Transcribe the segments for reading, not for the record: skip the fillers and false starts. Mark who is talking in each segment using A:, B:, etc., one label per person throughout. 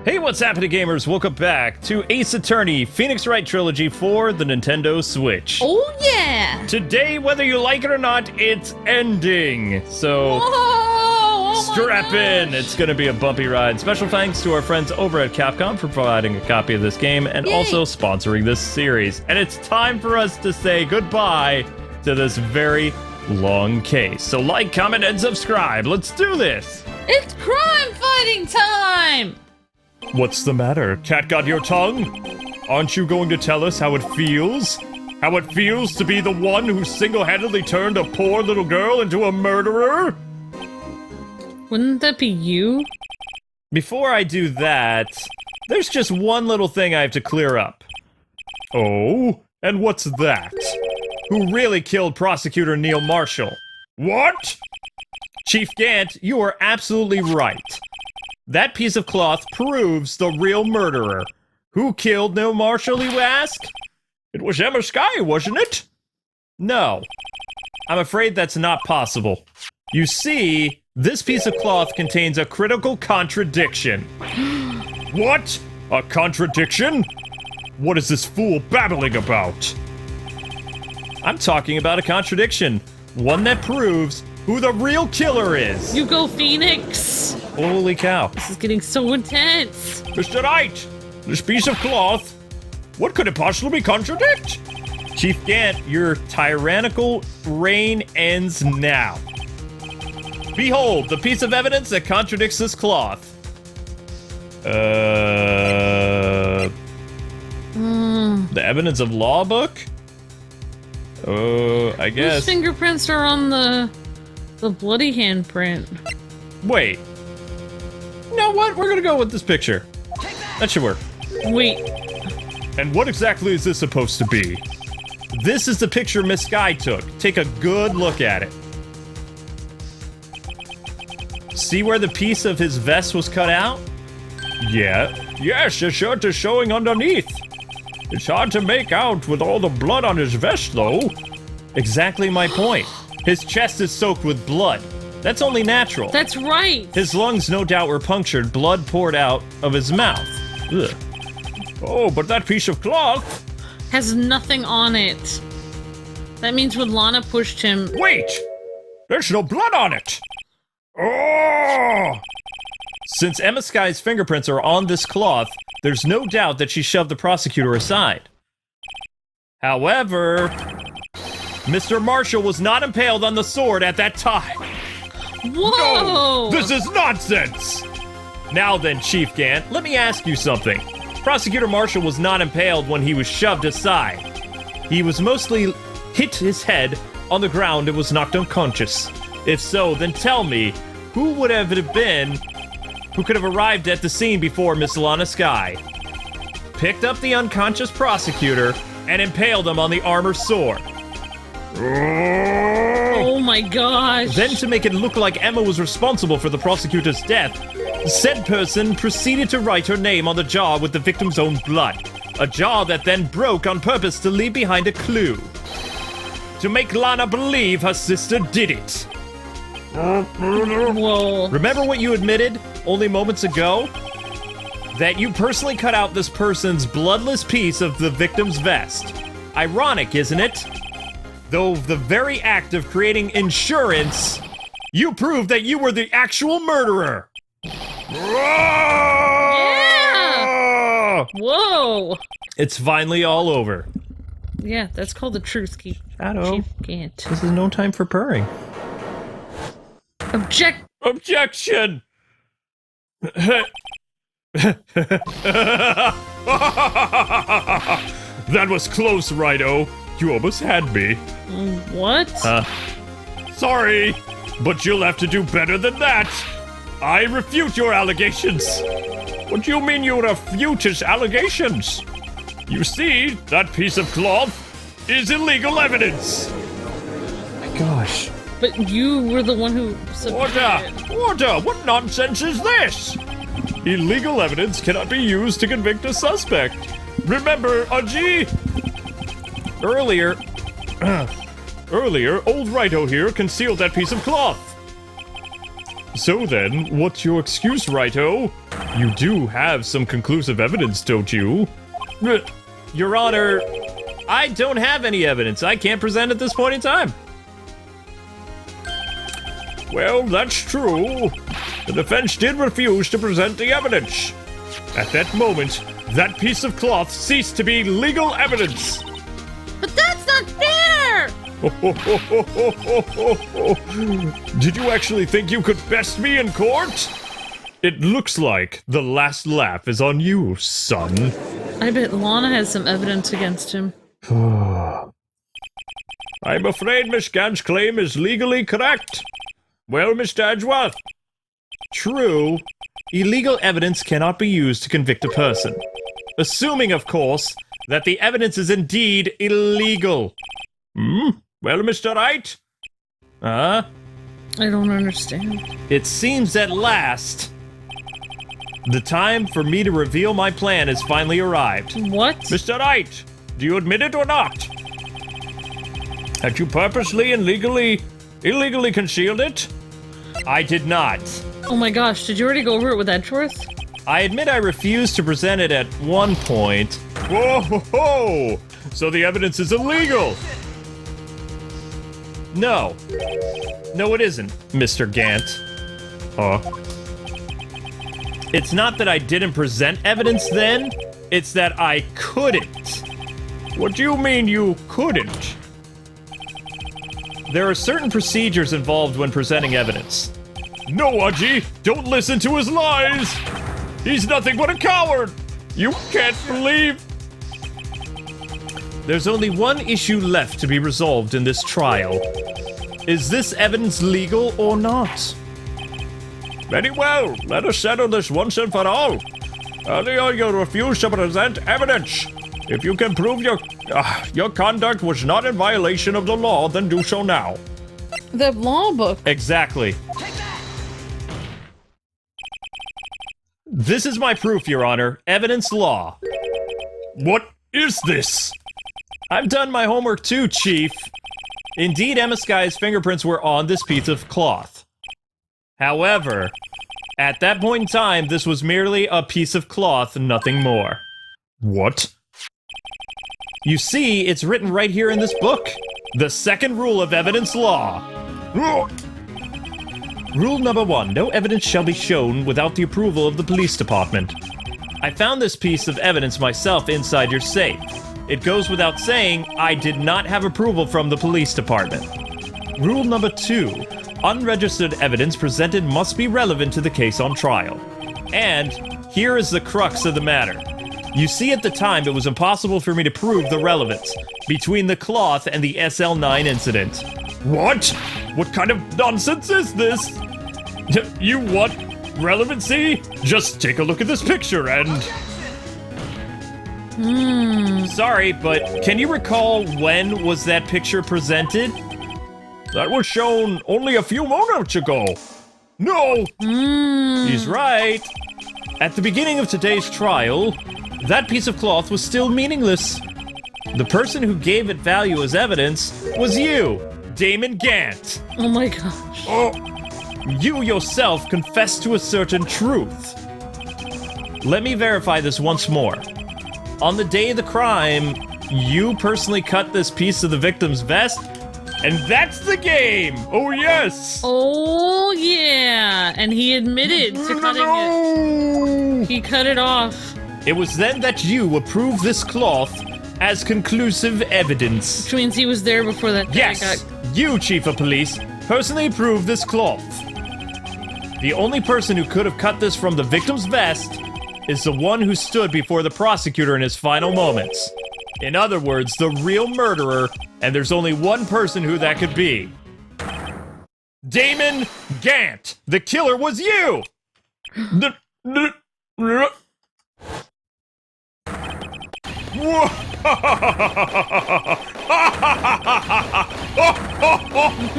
A: Hey, what's happening, gamers? Welcome back to Ace Attorney Phoenix Wright Trilogy for the Nintendo Switch.
B: Oh, yeah!
A: Today, whether you like it or not, it's ending. So, strap in. It's going to be a bumpy ride. Special thanks to our friends over at Capcom for providing a copy of this game and also sponsoring this series. And it's time for us to say goodbye to this very long case. So like, comment, and subscribe. Let's do this.
B: It's crime fighting time!
A: What's the matter? Cat got your tongue? Aren't you going to tell us how it feels? How it feels to be the one who single-handedly turned a poor little girl into a murderer?
B: Wouldn't that be you?
A: Before I do that, there's just one little thing I have to clear up. Oh? And what's that? Who really killed Prosecutor Neil Marshall? What? Chief Gant, you are absolutely right. That piece of cloth proves the real murderer. Who killed Neil Marshall, you ask? It was Emma Skye, wasn't it? No. I'm afraid that's not possible. You see, this piece of cloth contains a critical contradiction. What? A contradiction? What is this fool babbling about? I'm talking about a contradiction. One that proves who the real killer is.
B: You go, Phoenix!
A: Holy cow.
B: This is getting so intense.
A: Mr. Wright, this piece of cloth, what could it possibly contradict? Chief Gant, your tyrannical reign ends now. Behold, the piece of evidence that contradicts this cloth. The evidence of law book? I guess.
B: Whose fingerprints are on the bloody handprint?
A: Wait. You know what? We're gonna go with this picture. That should work.
B: Wait.
A: And what exactly is this supposed to be? This is the picture Miss Skye took. Take a good look at it. See where the piece of his vest was cut out? Yeah. Yes, his shirt is showing underneath. It's hard to make out with all the blood on his vest, though. Exactly my point. His chest is soaked with blood. That's only natural.
B: That's right.
A: His lungs no doubt were punctured, blood poured out of his mouth. Ugh. Oh, but that piece of cloth
B: has nothing on it. That means when Lana pushed him...
A: Wait! There's no blood on it! Oh! Since Emma Skye's fingerprints are on this cloth, there's no doubt that she shoved the prosecutor aside. However, Mr. Marshall was not impaled on the sword at that time.
B: Whoa!
A: No, this is nonsense! Now then, Chief Gant, let me ask you something. Prosecutor Marshall was not impaled when he was shoved aside. He was mostly hit his head on the ground and was knocked unconscious. If so, then tell me, who would have it been who could have arrived at the scene before Miss Lana Skye? Picked up the unconscious prosecutor and impaled him on the armor sword.
B: Oh my gosh.
A: Then, to make it look like Emma was responsible for the prosecutor's death, said person proceeded to write her name on the jar with the victim's own blood. A jar that then broke on purpose to leave behind a clue. To make Lana believe her sister did it.
B: Whoa.
A: Remember what you admitted only moments ago? That you personally cut out this person's bloodless piece of the victim's vest. Ironic, isn't it? Though the very act of creating insurance, you proved that you were the actual murderer.
B: Yeah! Whoa!
A: It's finally all over.
B: Yeah, that's called the truth, Chief Gant.
A: This is no time for purring. Objection! That was close, Righto. You almost had me.
B: What?
A: Sorry, but you'll have to do better than that. I refute your allegations. What do you mean you refute his allegations? You see, that piece of cloth is illegal evidence. My gosh.
B: But you were the one who submitted it.
A: Order! What nonsense is this? Illegal evidence cannot be used to convict a suspect. Remember, Aji? Earlier, old Righto here concealed that piece of cloth. So then, what's your excuse, Righto? You do have some conclusive evidence, don't you? Your Honor, I don't have any evidence. I can't present at this point in time. Well, that's true. The defense did refuse to present the evidence. At that moment, that piece of cloth ceased to be legal evidence.
B: But that's not fair!
A: Did you actually think you could best me in court? It looks like the last laugh is on you, son.
B: I bet Lana has some evidence against him.
A: I'm afraid Miss Gant's claim is legally correct. Well, Mr. Edgeworth? True. Illegal evidence cannot be used to convict a person. Assuming, of course, that the evidence is indeed illegal. Well, Mr. Wright?
B: I don't understand.
A: It seems at last the time for me to reveal my plan has finally arrived.
B: What?
A: Mr. Wright, do you admit it or not? Had you purposely and illegally concealed it? I did not.
B: Oh my gosh, did you already go over it with Edgeworth?
A: I admit I refused to present it at one point. Whoa, ho, ho. So the evidence is illegal. No. No, it isn't, Mr. Gant. It's not that I didn't present evidence then, it's that I couldn't. What do you mean you couldn't? There are certain procedures involved when presenting evidence. No, Aji, don't listen to his lies! He's nothing but a coward! You can't believe... There's only one issue left to be resolved in this trial. Is this evidence legal or not? Very well, let us settle this once and for all. Earlier you refused to present evidence. If you can prove your conduct was not in violation of the law, then do so now.
B: The law book.
A: Exactly. This is my proof, Your Honor. Evidence law. What is this? I've done my homework too, Chief. Indeed, Emma Sky's fingerprints were on this piece of cloth. However, at that point in time, this was merely a piece of cloth, nothing more. What? You see, it's written right here in this book. The second rule of evidence law. Rule number 1, no evidence shall be shown without the approval of the police department. I found this piece of evidence myself inside your safe. It goes without saying, I did not have approval from the police department. Rule number 2, unregistered evidence presented must be relevant to the case on trial. And here is the crux of the matter. You see, at the time, it was impossible for me to prove the relevance between the cloth and the SL9 incident. What? What kind of nonsense is this? You want relevancy? Just take a look at this picture and... Sorry, but can you recall when was that picture presented? That was shown only a few moments ago. No! He's right. At the beginning of today's trial, that piece of cloth was still meaningless. The person who gave it value as evidence was you, Damon Gant.
B: Oh my gosh.
A: Oh, you yourself confessed to a certain truth. Let me verify this once more. On the day of the crime, you personally cut this piece of the victim's vest, and that's the game! Oh yes!
B: Oh yeah! And he admitted to cutting it. He cut it off.
A: It was then that you approved this cloth as conclusive evidence.
B: Which means he was there before that guy
A: Yes! You, Chief of Police, personally approved this cloth. The only person who could have cut this from the victim's vest is the one who stood before the prosecutor in his final moments. In other words, the real murderer, and there's only one person who that could be. Damon Gant! The killer was you!
B: Oh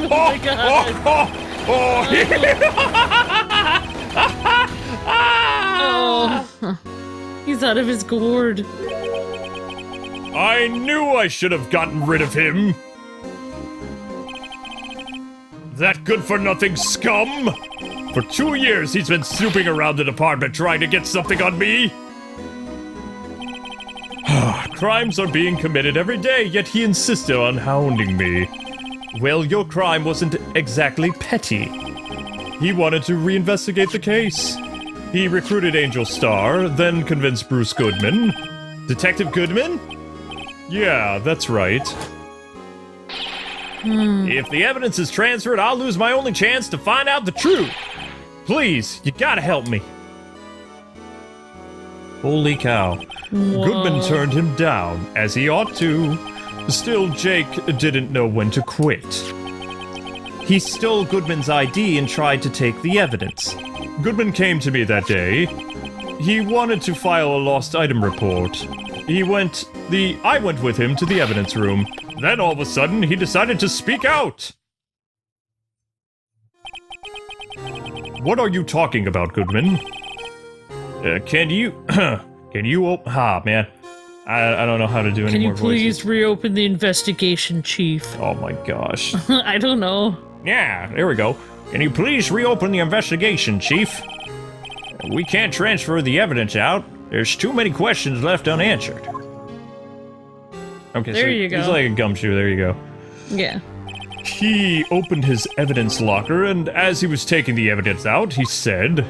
B: my god. Oh, he's out of his gourd.
A: I knew I should have gotten rid of him. That good-for-nothing scum! For 2 years, he's been snooping around the department trying to get something on me. Crimes are being committed every day, yet he insisted on hounding me. Well, your crime wasn't exactly petty. He wanted to reinvestigate the case. He recruited Angel Star, then convinced Bruce Goodman. Detective Goodman? Yeah, that's right. If the evidence is transferred, I'll lose my only chance to find out the truth. Please, you gotta help me. Holy cow.
B: Whoa.
A: Goodman turned him down, as he ought to. Still, Jake didn't know when to quit. He stole Goodman's ID and tried to take the evidence. Goodman came to me that day. He wanted to file a lost item report. I went with him to the evidence room. Then all of a sudden, he decided to speak out. What are you talking about, Goodman? Can you man. I don't know how to do any more voices.
B: Can you please reopen the investigation, Chief?
A: Oh my gosh.
B: I don't know.
A: Yeah, there we go. Can you please reopen the investigation, Chief? We can't transfer the evidence out. There's too many questions left unanswered. Okay,
B: there
A: so
B: you go.
A: He's like a gumshoe, there you go.
B: Yeah.
A: He opened his evidence locker, and as he was taking the evidence out, he said,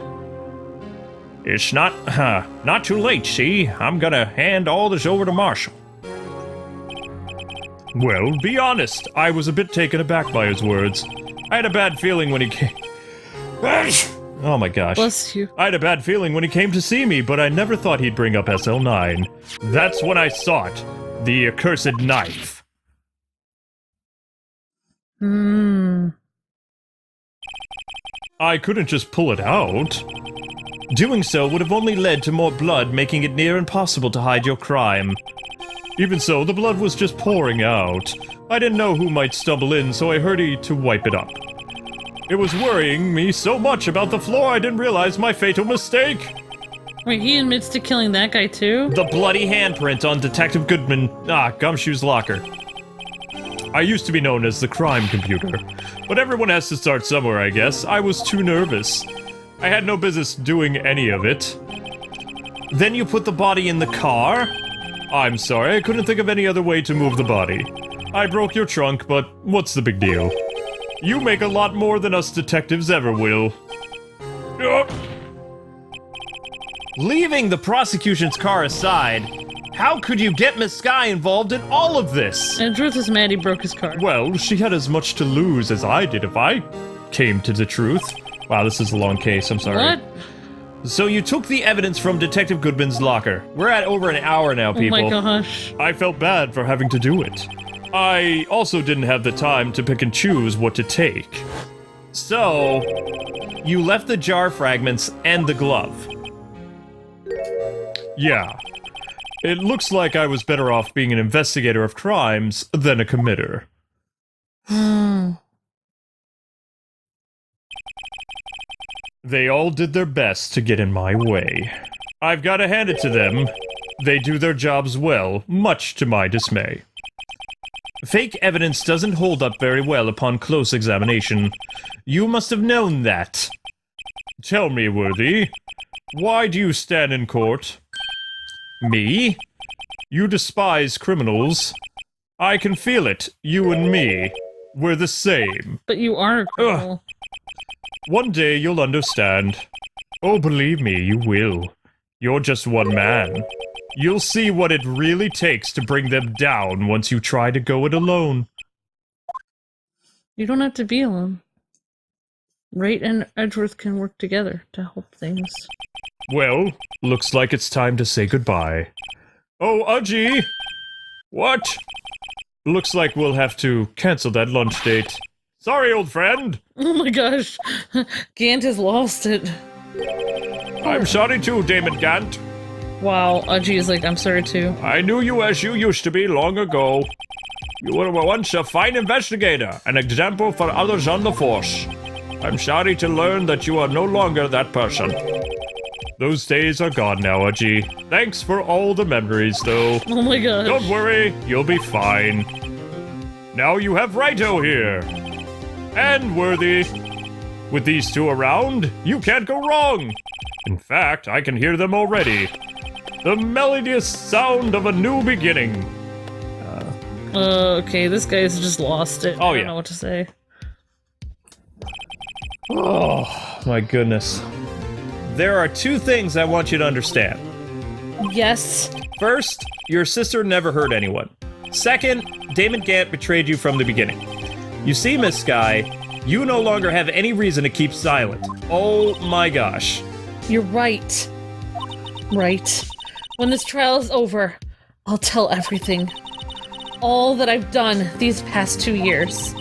A: "It's not too late, see? I'm gonna hand all this over to Marshall." Well, be honest, I was a bit taken aback by his words. I had a bad feeling when he came... Oh my gosh.
B: Bless you.
A: I had a bad feeling when he came to see me, but I never thought he'd bring up SL9. That's when I saw it. The accursed knife. I couldn't just pull it out. Doing so would have only led to more blood, making it near impossible to hide your crime. Even so, the blood was just pouring out. I didn't know who might stumble in, so I hurried to wipe it up. It was worrying me so much about the floor I didn't realize my fatal mistake.
B: Wait, he admits to killing that guy too?
A: The bloody handprint on Detective Gumshoe's locker. I used to be known as the crime computer, but everyone has to start somewhere, I guess. I was too nervous. I had no business doing any of it. Then you put the body in the car? I'm sorry, I couldn't think of any other way to move the body. I broke your trunk, but what's the big deal? You make a lot more than us detectives ever will. Leaving the prosecution's car aside, how could you get Miss Sky involved in all of this?
B: And truth is, Maddie broke his car.
A: Well, she had as much to lose as I did if I came to the truth. Wow, this is a long case, I'm sorry.
B: What?
A: So you took the evidence from Detective Goodman's locker. We're at over an hour now, people.
B: Oh my gosh.
A: I felt bad for having to do it. I also didn't have the time to pick and choose what to take. So, you left the jar fragments and the glove. Yeah. It looks like I was better off being an investigator of crimes than a committer. They all did their best to get in my way. I've got to hand it to them. They do their jobs well, much to my dismay. Fake evidence doesn't hold up very well upon close examination. You must have known that. Tell me, Worthy, why do you stand in court? Me? You despise criminals. I can feel it, you and me. We're the same.
B: But you are a criminal.
A: One day you'll understand. Oh, believe me, you will. You're just one man. You'll see what it really takes to bring them down once you try to go it alone.
B: You don't have to be alone. Wright and Edgeworth can work together to help things.
A: Well, looks like it's time to say goodbye. Oh, Udgy! What? Looks like we'll have to cancel that lunch date. Sorry, old friend!
B: Oh my gosh. Gant has lost it.
A: I'm sorry too, Damon Gant.
B: Wow, Udgy is like, I'm sorry too.
A: I knew you as you used to be long ago. You were once a fine investigator, an example for others on the force. I'm sorry to learn that you are no longer that person. Those days are gone now, Udgy. Thanks for all the memories, though.
B: Oh my gosh.
A: Don't worry, you'll be fine. Now you have Righto here. And Worthy. With these two around, you can't go wrong. In fact, I can hear them already. The melodious sound of a new beginning.
B: Okay, this guy's just lost it. I don't know what to say.
A: Oh, my goodness. There are two things I want you to understand.
B: Yes.
A: First, your sister never hurt anyone. Second, Damon Gant betrayed you from the beginning. You see, Miss Sky, you no longer have any reason to keep silent. Oh my gosh.
B: You're right. Right. When this trial is over, I'll tell everything. All that I've done these past 2 years.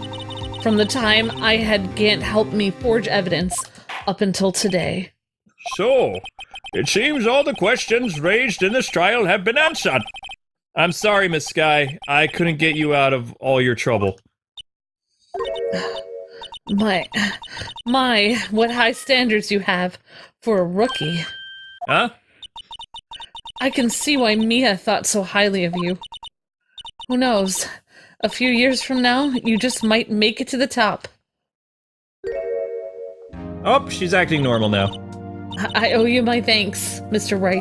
B: From the time I had Gant help me forge evidence up until today.
A: So, it seems all the questions raised in this trial have been answered. I'm sorry, Miss Sky. I couldn't get you out of all your trouble.
B: My, what high standards you have for a rookie.
A: Huh?
B: I can see why Mia thought so highly of you. Who knows? A few years from now, you just might make it to the top.
A: Oh, she's acting normal now.
B: I owe you my thanks, Mr. Wright.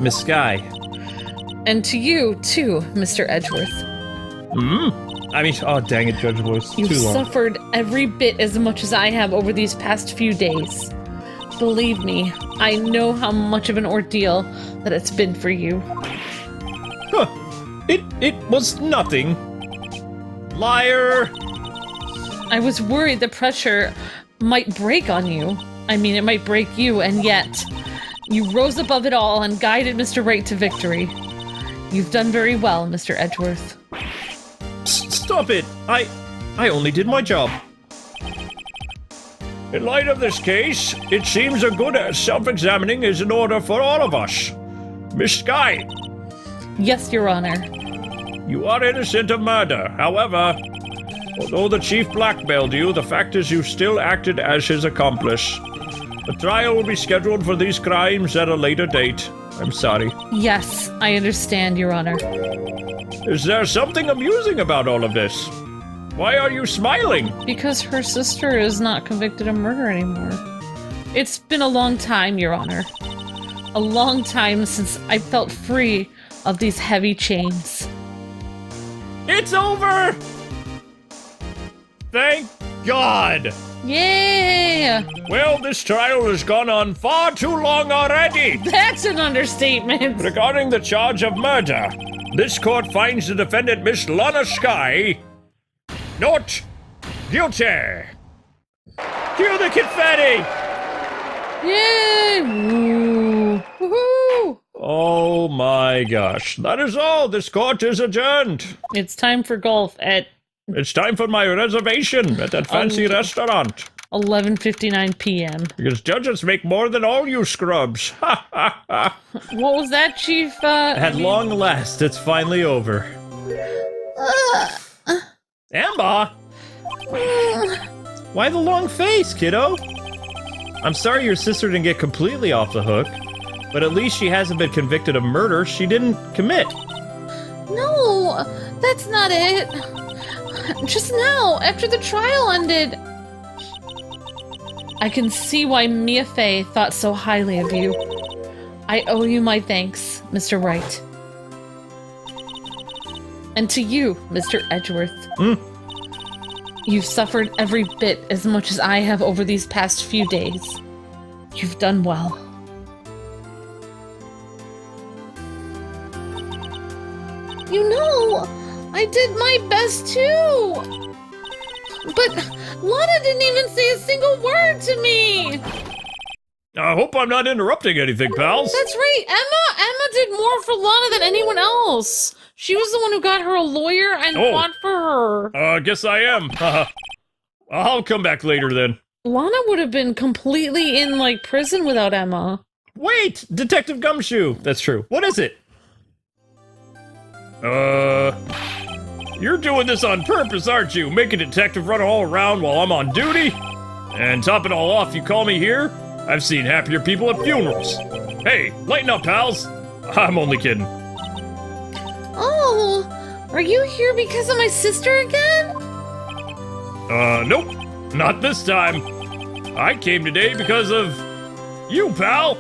A: Miss Sky.
B: And to you, too, Mr. Edgeworth.
A: I mean, oh dang it, Judge Voice.
B: You've
A: Too long.
B: suffered every bit as much as I have over these past few days. Believe me, I know how much of an ordeal that it's been for you.
A: Huh. It was nothing. Liar!
B: I was worried the pressure might break on you. I mean, it might break you, and yet you rose above it all and guided Mr. Wright to victory. You've done very well, Mr. Edgeworth.
A: Stop it! I only did my job. In light of this case, it seems a good self-examining is in order for all of us. Miss Sky,
B: Yes, Your Honor.
A: you are innocent of murder. However, although the chief blackmailed you, the fact is you still acted as his accomplice. The trial will be scheduled for these crimes at a later date. I'm sorry.
B: Yes, I understand, Your Honor.
A: Is there something amusing about all of this? Why are you smiling?
B: Because her sister is not convicted of murder anymore. It's been a long time, Your Honor. A long time since I felt free of these heavy chains.
A: It's over! Thank God!
B: Yeah!
A: Well, this trial has gone on far too long already.
B: That's an understatement!
A: Regarding the charge of murder, this court finds the defendant, Miss Lana Sky, not guilty. Cue the confetti!
B: Yay! Woo! Woohoo!
A: Oh my gosh. That is all. This court is adjourned.
B: It's time for golf at
A: It's time for my reservation at that fancy restaurant.
B: 11:59 p.m.
A: Because judges make more than all you scrubs. Ha ha ha.
B: What was that, Chief?
A: At long last, it's finally over. Amber? Why the long face, kiddo? I'm sorry your sister didn't get completely off the hook, but at least she hasn't been convicted of murder she didn't commit.
B: No, that's not it. Just now, after the trial ended. I can see why Mia Fey thought so highly of you. I owe you my thanks, Mr. Wright. And to you, Mr. Edgeworth. You've suffered every bit as much as I have over these past few days. You've done well. You know, I did my best too! But Lana didn't even say a single word to me!
A: I hope I'm not interrupting anything, pals.
B: That's right, Emma did more for Lana than anyone else. She was the one who got her a lawyer and fought for her.
A: Guess I am. I'll come back later then.
B: Lana would have been completely in, like, prison without Emma.
A: Wait! Detective Gumshoe! That's true. What is it? You're doing this on purpose, aren't you? Making a detective run all around while I'm on duty? And top it all off, you call me here? I've seen happier people at funerals. Hey, lighten up, pals. I'm only kidding.
B: Oh, are you here because of my sister again?
A: Nope. Not this time. I came today because of you, pal.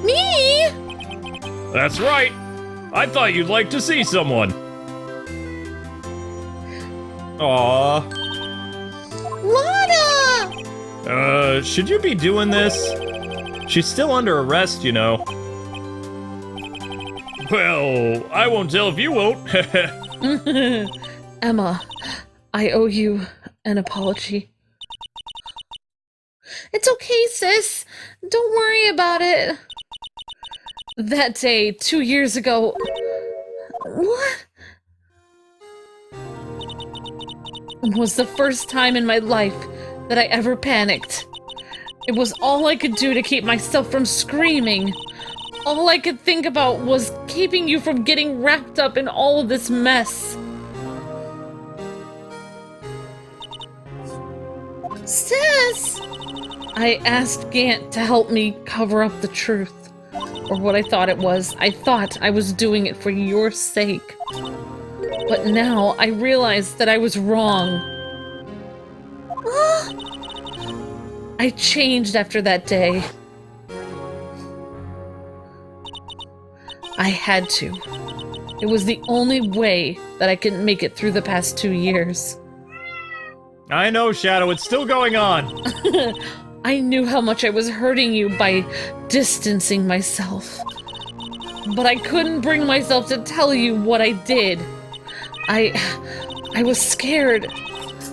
B: Me?
A: That's right. I thought you'd like to see someone. Aww.
B: Lana!
A: Should you be doing this? She's still under arrest, you know. Well, I won't tell if you won't.
B: Emma, I owe you an apology. It's okay, sis. Don't worry about it. That day, 2 years ago... What? Was the first time in my life that I ever panicked. It was all I could do to keep myself from screaming. All I could think about was keeping you from getting wrapped up in all of this mess. Sis! I asked Gant to help me cover up the truth. Or what I thought it was. I thought I was doing it for your sake. But now I realize that I was wrong. I changed after that day. I had to. It was the only way that I could make it through the past 2 years.
A: I know, Shadow, it's still going on.
B: I knew how much I was hurting you by distancing myself. But I couldn't bring myself to tell you what I did. I was scared.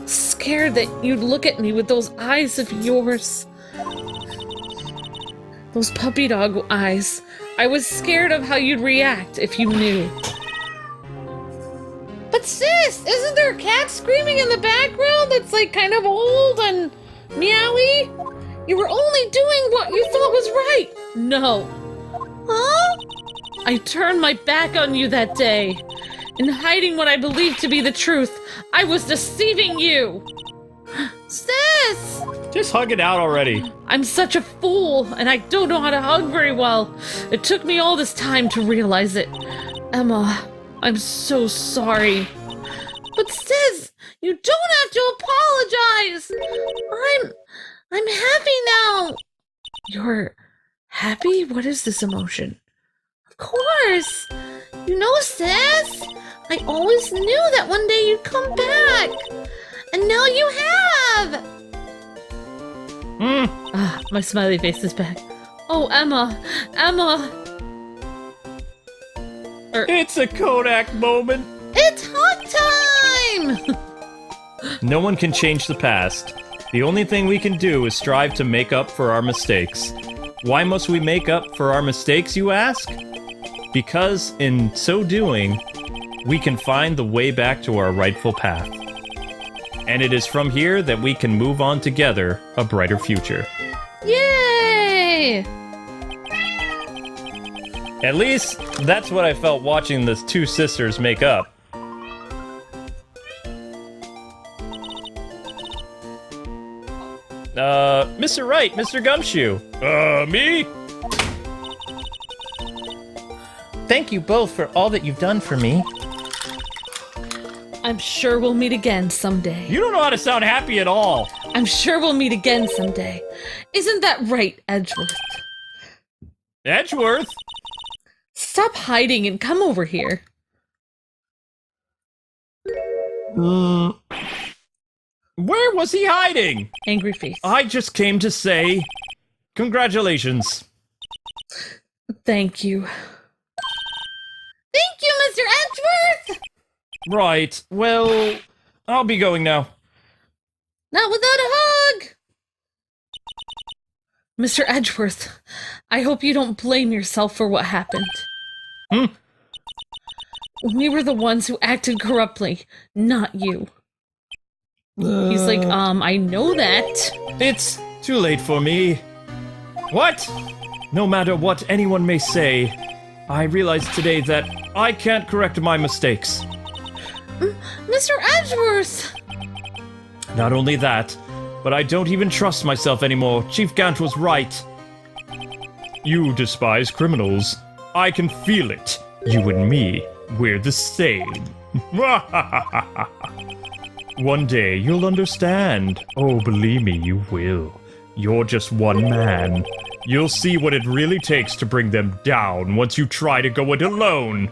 B: Scared that you'd look at me with those eyes of yours. Those puppy dog eyes. I was scared of how you'd react if you knew. But sis, isn't there a cat screaming in the background that's like kind of old and meowy? You were only doing what you thought was right. No. Huh? I turned my back on you that day. In hiding what I believed to be the truth, I was deceiving you. Sis!
A: Just hug it out already.
B: I'm such a fool, and I don't know how to hug very well. It took me all this time to realize it. Emma, I'm so sorry. But sis, you don't have to apologize. I'm happy now. You're happy? What is this emotion? Of course. You know, sis, I always knew that one day you'd come back. And now you have. My smiley face is back. Oh, Emma.
A: It's a Kodak moment.
B: It's hug time!
A: No one can change the past. The only thing we can do is strive to make up for our mistakes. Why must we make up for our mistakes, you ask? Because in so doing, we can find the way back to our rightful path. And it is from here that we can move on together a brighter future.
B: Yay!
A: At least, that's what I felt watching the two sisters make up. Mr. Wright, Mr. Gumshoe. Me?
C: Thank you both for all that you've done for me.
B: I'm sure we'll meet again someday.
A: You don't know how to sound happy at all.
B: I'm sure we'll meet again someday. Isn't that right, Edgeworth?
A: Edgeworth?
B: Stop hiding and come over here.
A: Where was he hiding?
B: Angry face.
A: I just came to say congratulations.
B: Thank you. Thank you, Mr. Edgeworth!
A: Right, well, I'll be going now.
B: Not without a hug! Mr. Edgeworth, I hope you don't blame yourself for what happened. We were the ones who acted corruptly, not you. He's like, I know that.
A: It's too late for me. What? No matter what anyone may say, I realized today that I can't correct my mistakes.
B: Mr. Edgeworth!
A: Not only that, but I don't even trust myself anymore. Chief Gant was right. You despise criminals. I can feel it. You and me, we're the same. One day you'll understand. Oh, believe me, you will. You're just one man. You'll see what it really takes to bring them down once you try to go it alone.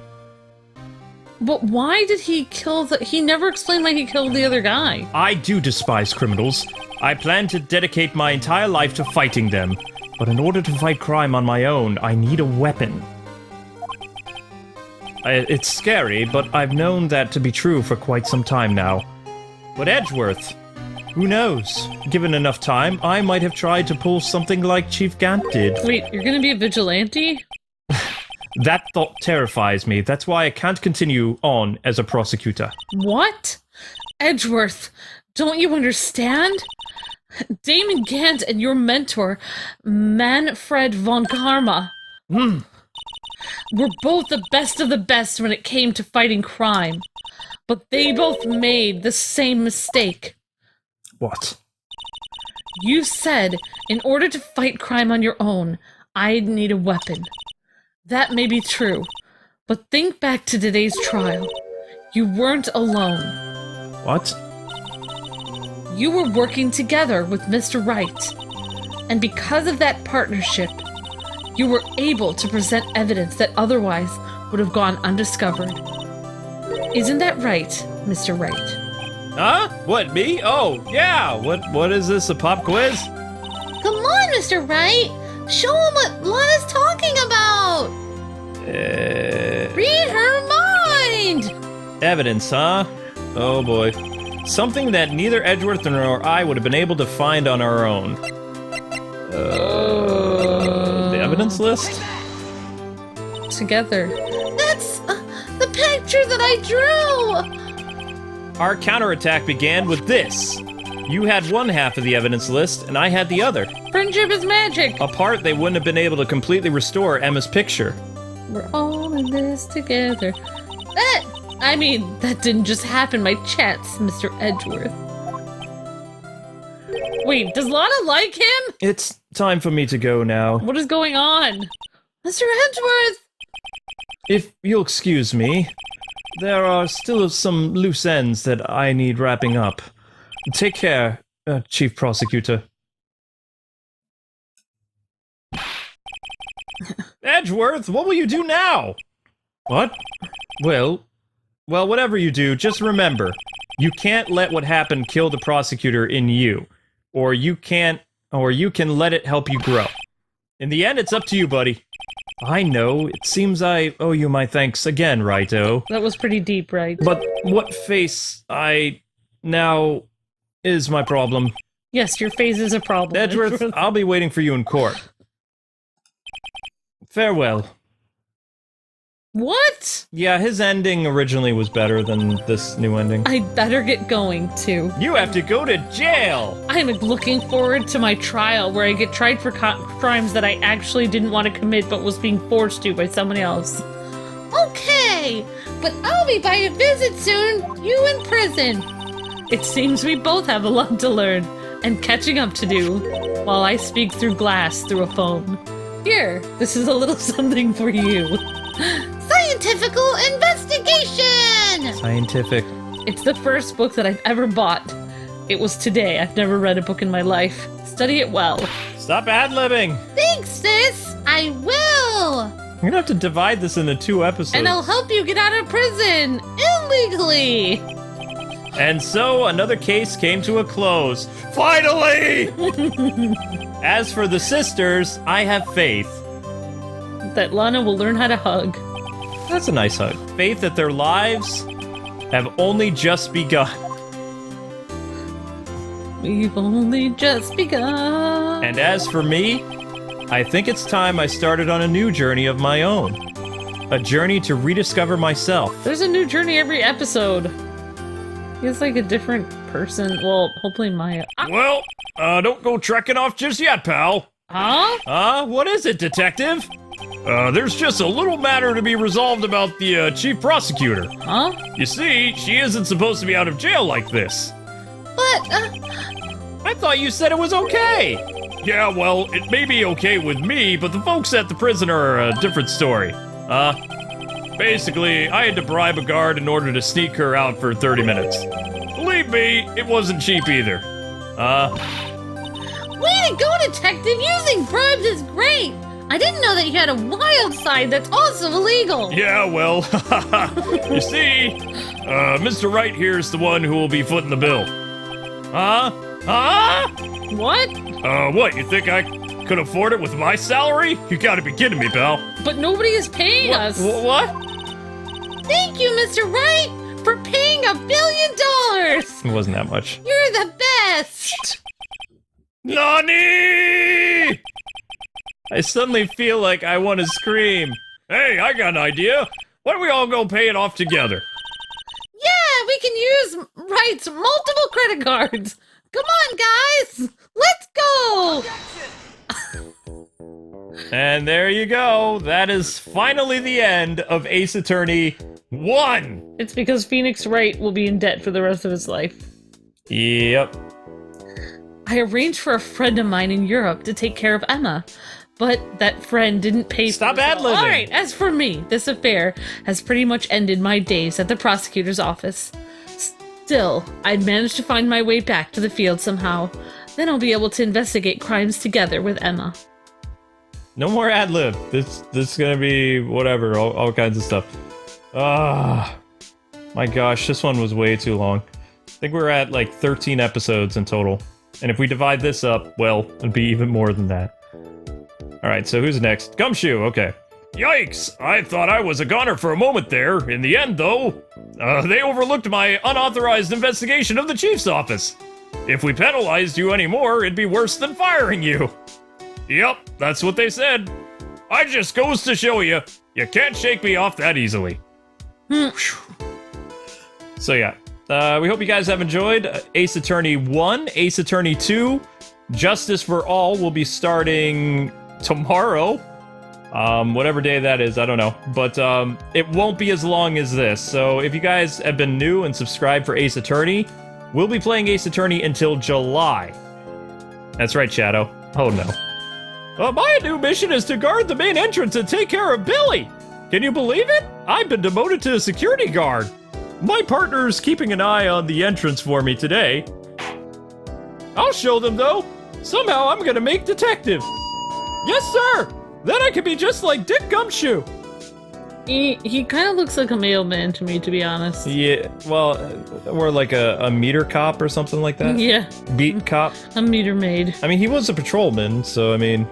B: But why did he kill he never explained why he killed the other guy.
A: I do despise criminals. I plan to dedicate my entire life to fighting them. But in order to fight crime on my own, I need a weapon. It's scary, but I've known that to be true for quite some time now. But Edgeworth, who knows? Given enough time, I might have tried to pull something like Chief Gant did.
B: Wait, you're gonna be a vigilante?
A: That thought terrifies me. That's why I can't continue on as a prosecutor.
B: What? Edgeworth, don't you understand? Damon Gant and your mentor, Manfred von Karma, were both the best of the best when it came to fighting crime. But they both made the same mistake.
A: What?
B: You said, in order to fight crime on your own, I'd need a weapon. That may be true, but think back to today's trial. You weren't alone.
A: What?
B: You were working together with Mr. Wright, and because of that partnership, you were able to present evidence that otherwise would have gone undiscovered. Isn't that right, Mr. Wright?
A: Huh? What, me? Oh, yeah! What is this, a pop quiz?
D: Come on, Mr. Wright! Show him what Lana's talking about! Read her mind!
A: Evidence, huh? Oh boy. Something that neither Edgeworth nor I would have been able to find on our own. The evidence list?
B: Together.
D: That's the picture that I drew!
A: Our counterattack began with this. You had one half of the evidence list, and I had the other.
B: Friendship is magic!
A: Apart, they wouldn't have been able to completely restore Emma's picture.
B: We're all in this together. That didn't just happen by chance, Mr. Edgeworth. Wait, does Lana like him?
A: It's time for me to go now.
B: What is going on?
D: Mr. Edgeworth!
A: If you'll excuse me, there are still some loose ends that I need wrapping up. Take care, Chief Prosecutor. Edgeworth, what will you do now? What? Well, whatever you do, just remember, you can't let what happened kill the prosecutor in you. Or you can let it help you grow. In the end, it's up to you, buddy. I know, it seems I owe you my thanks again, Righto.
B: That was pretty deep, right?
A: But what face now is my problem.
B: Yes, your face is a problem.
A: Edgeworth, I'll be waiting for you in court. Farewell.
B: What?
A: Yeah, his ending originally was better than this new ending.
B: I better get going, too.
A: You have to go to jail!
B: I'm looking forward to my trial, where I get tried for crimes that I actually didn't want to commit but was being forced to by someone else.
D: Okay, but I'll be by to visit soon, you in prison.
B: It seems we both have a lot to learn, and catching up to do, while I speak through glass through a phone. Here, this is a little something for you.
D: Scientifical investigation!
A: Scientific.
B: It's the first book that I've ever bought. It was today. I've never read a book in my life. Study it well.
A: Stop ad-libbing!
D: Thanks, sis! I will!
A: You're gonna have to divide this into 2 episodes.
B: And I'll help you get out of prison illegally.
A: And so, another case came to a close. Finally! As for the sisters, I have faith.
B: That Lana will learn how to hug.
A: That's a nice hug. Faith that their lives have only just begun.
B: We've only just begun.
A: And as for me, I think it's time I started on a new journey of my own. A journey to rediscover myself.
B: There's a new journey every episode. He's like a different person. Well, hopefully Maya.
A: Well, don't go trekking off just yet, pal.
B: Huh?
A: What is it, detective? There's just a little matter to be resolved about the, chief prosecutor.
B: Huh?
A: You see, she isn't supposed to be out of jail like this.
D: But,
A: I thought you said it was okay. Yeah, well, it may be okay with me, but the folks at the prison are a different story. Basically, I had to bribe a guard in order to sneak her out for 30 minutes. Believe me, it wasn't cheap either.
D: Way to go, detective! Using bribes is great! I didn't know that you had a wild side that's also illegal!
A: Yeah, well, you see, Mr. Wright here's the one who will be footing the bill. Huh?
B: What?
A: What, you think I could afford it with my salary? You gotta be kidding me, pal.
B: But nobody is paying us.
A: What?
D: Thank you, Mr. Wright, for paying $1 billion!
A: It wasn't that much.
D: You're the best!
A: Nani! I suddenly feel like I want to scream. Hey, I got an idea. Why don't we all go pay it off together?
D: Yeah, we can use Wright's multiple credit cards! Come on, guys! Let's go!
A: And there you go. That is finally the end of Ace Attorney 1.
B: It's because Phoenix Wright will be in debt for the rest of his life.
A: Yep.
B: I arranged for a friend of mine in Europe to take care of Emma, but that friend didn't pay
A: Stop
B: for it.
A: ad-libbing.
B: All right, as for me, this affair has pretty much ended my days at the prosecutor's office. Still, I'd managed to find my way back to the field somehow. Then I'll be able to investigate crimes together with Emma.
A: No more ad-lib. This is gonna be whatever, all kinds of stuff. My gosh, this one was way too long. I think we're at like 13 episodes in total. And if we divide this up, well, it'd be even more than that. Alright, so who's next? Gumshoe, okay. Yikes! I thought I was a goner for a moment there. In the end, though, they overlooked my unauthorized investigation of the chief's office. If we penalized you anymore, it'd be worse than firing you. Yep, that's what they said. I just goes to show you, you can't shake me off that easily. So yeah, we hope you guys have enjoyed Ace Attorney 1, Ace Attorney 2. Justice for All will be starting tomorrow. Whatever day that is, I don't know. But it won't be as long as this. So if you guys have been new and subscribed for Ace Attorney, we'll be playing Ace Attorney until July. That's right, Shadow. Oh no. My new mission is to guard the main entrance and take care of Billy. Can you believe it? I've been demoted to a security guard. My partner's keeping an eye on the entrance for me today. I'll show them, though. Somehow I'm gonna make detective. Yes, sir. Then I can be just like Dick Gumshoe.
B: He kind of looks like a mailman to me, to be honest.
A: Yeah, well, or like a meter cop or something like that.
B: Yeah.
A: Beat cop.
B: A meter maid.
A: I mean, he was a patrolman, so I mean...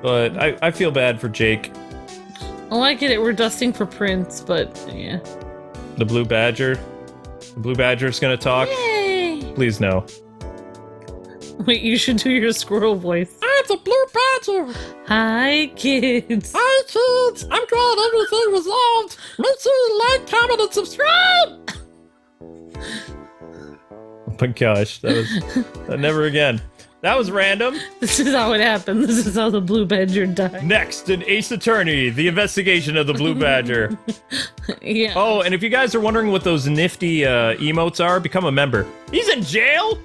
A: But I feel bad for Jake.
B: Oh, I get it. We're dusting for prints, but yeah.
A: The Blue Badger. The Blue Badger's gonna talk.
B: Yay!
A: Please no.
B: Wait, you should do your squirrel voice.
C: I'm the Blue Badger.
B: Hi, kids.
C: Hi, kids. I'm glad everything resolved. Make sure you like, comment, and subscribe.
A: Oh my gosh, that was... never again. That was random.
B: This is how it happened. This is how the Blue Badger died.
A: Next, in Ace Attorney, the investigation of the Blue Badger.
B: Yeah.
A: Oh, and if you guys are wondering what those nifty emotes are, become a member. He's in jail?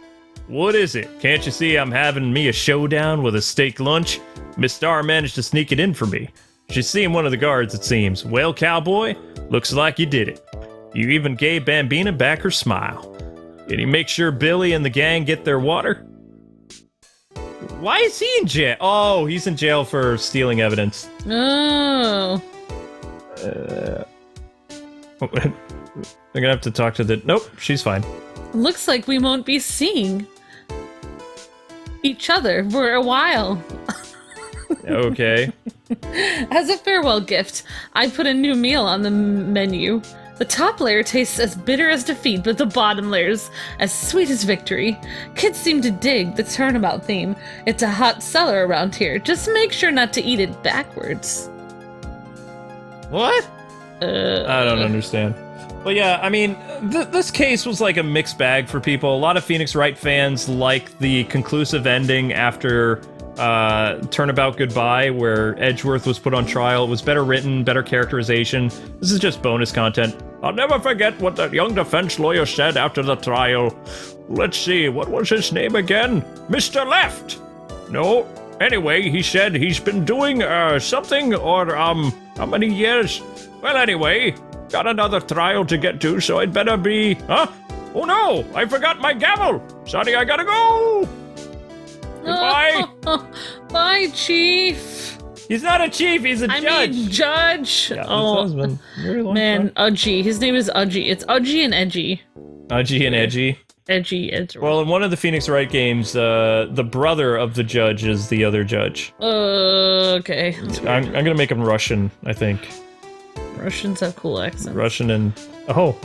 A: What is it? Can't you see I'm having me a showdown with a steak lunch? Miss Star managed to sneak it in for me. She's seeing one of the guards, it seems. Well, cowboy, looks like you did it. You even gave Bambina back her smile. Did he make sure Billy and the gang get their water? Why is he in jail? Oh, he's in jail for stealing evidence.
B: Oh.
A: I'm gonna have to talk to the... Nope, she's fine.
B: Looks like we won't be seeing each other for a while.
A: Okay.
B: As a farewell gift, I put a new meal on the menu. The top layer tastes as bitter as defeat, but the bottom layer's as sweet as victory. Kids seem to dig the turnabout theme. It's a hot seller around here. Just make sure not to eat it backwards.
A: What? I don't understand. Well, yeah, I mean, this case was like a mixed bag for people. A lot of Phoenix Wright fans like the conclusive ending after Turnabout Goodbye, where Edgeworth was put on trial. It was better written, better characterization. This is just bonus content. I'll never forget what that young defense lawyer said after the trial. Let's see, what was his name again? Mr. Left! No, Anyway, he said he's been doing something or how many years? Well, anyway, got another trial to get to, so I'd better be. Huh? Oh no! I forgot my gavel. Sorry, I gotta go. Goodbye.
B: Bye, Chief.
A: He's not a chief. He's a
B: I
A: judge.
B: mean, Judge.
A: Yeah,
B: Oh,
A: this has been a very long
B: man,
A: time.
B: Udgy. His name is Udgy. It's Udgy and Edgy.
A: Udgy and edgy.
B: Edgy, Edgy.
A: Well, in one of the Phoenix Wright games, the brother of the judge is the other judge.
B: Okay.
A: I'm gonna make him Russian, I think.
B: Russians have cool accents.
A: Russian and oh,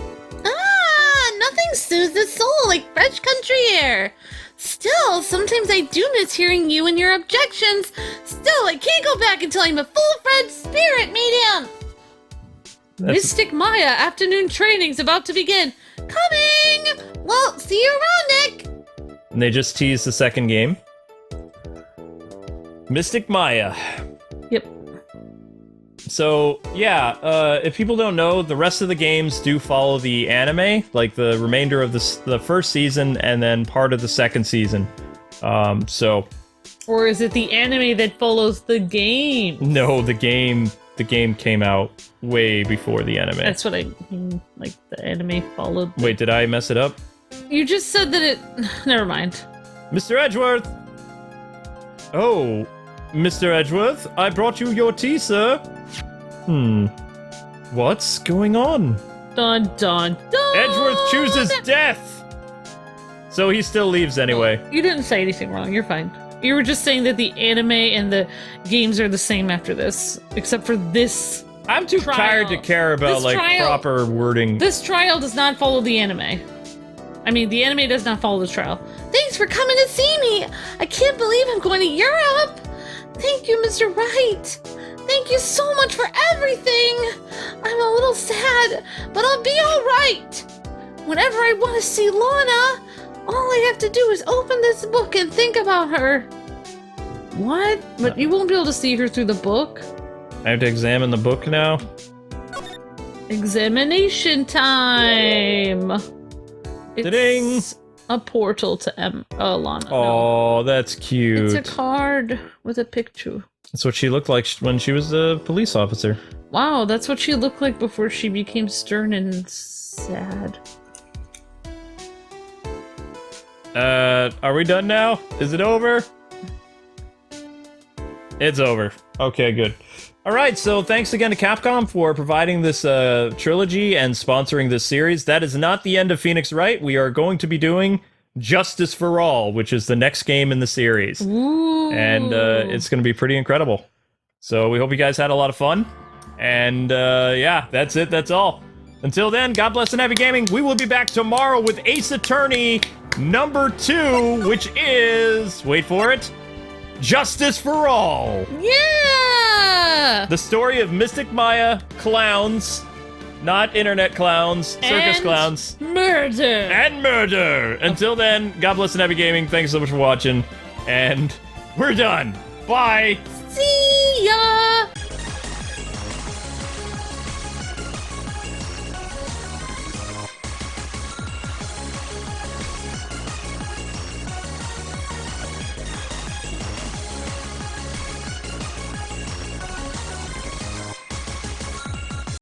D: Nothing soothes the soul like fresh country air. Still, sometimes I do miss hearing you and your objections. Still, I can't go back until I'm a full-fledged spirit medium.
B: Mystic Maya afternoon training's about to begin.
D: Coming! Well, see you around, Nick.
A: and they just teased the second game. Mystic Maya.
B: Yep.
A: So, yeah, if people don't know, the rest of the games do follow the anime, like the remainder of the first season and then part of the second season. So...
B: Or is it the anime that follows the game?
A: No, the game came out way before the anime.
B: That's what I mean, like the anime followed.
A: Wait, did I mess it up?
B: You just said that it... Never mind.
A: Mr. Edgeworth! Oh, Mr. Edgeworth, I brought you your tea, sir. What's going on?
B: Dun dun dun!
A: Edgeworth chooses death! So he still leaves anyway.
B: You didn't say anything wrong, you're fine. You were just saying that the anime and the games are the same after this, except for this.
A: I'm too
B: Trial.
A: tired to care about,
B: This
A: like,
B: trial-
A: proper wording.
B: This trial does not follow the anime. I mean, the anime does not follow this trial.
D: Thanks for coming to see me. I can't believe I'm going to Europe. Thank you, Mr. Wright. Thank you so much for everything. I'm a little sad, but I'll be all right. Whenever I want to see Lana, all I have to do is open this book and think about her.
B: What? But you won't be able to see her through the book?
A: I have to examine the book now.
B: Examination time! It's
A: Da-ding!
B: a portal to Lana. No.
A: Oh, that's cute.
B: It's a card with a picture.
A: That's what she looked like when she was a police officer.
B: Wow, that's what she looked like before she became stern and sad.
A: Are we done now? Is it over? It's over. Okay, good. Alright, so thanks again to Capcom for providing this trilogy and sponsoring this series. That is not the end of Phoenix Wright. We are going to be doing Justice for All, which is the next game in the series.
B: Ooh.
A: And it's going to be pretty incredible. So we hope you guys had a lot of fun. And yeah, that's it. That's all. Until then, God bless and happy gaming. We will be back tomorrow with Ace Attorney number 2, which is, wait for it, Justice for All.
B: Yeah!
A: The story of Mystic Maya clowns, not internet clowns, circus
B: And
A: clowns,
B: Murder!
A: and murder. Until then, God bless and happy gaming. Thanks so much for watching. And we're done. Bye.
B: See ya!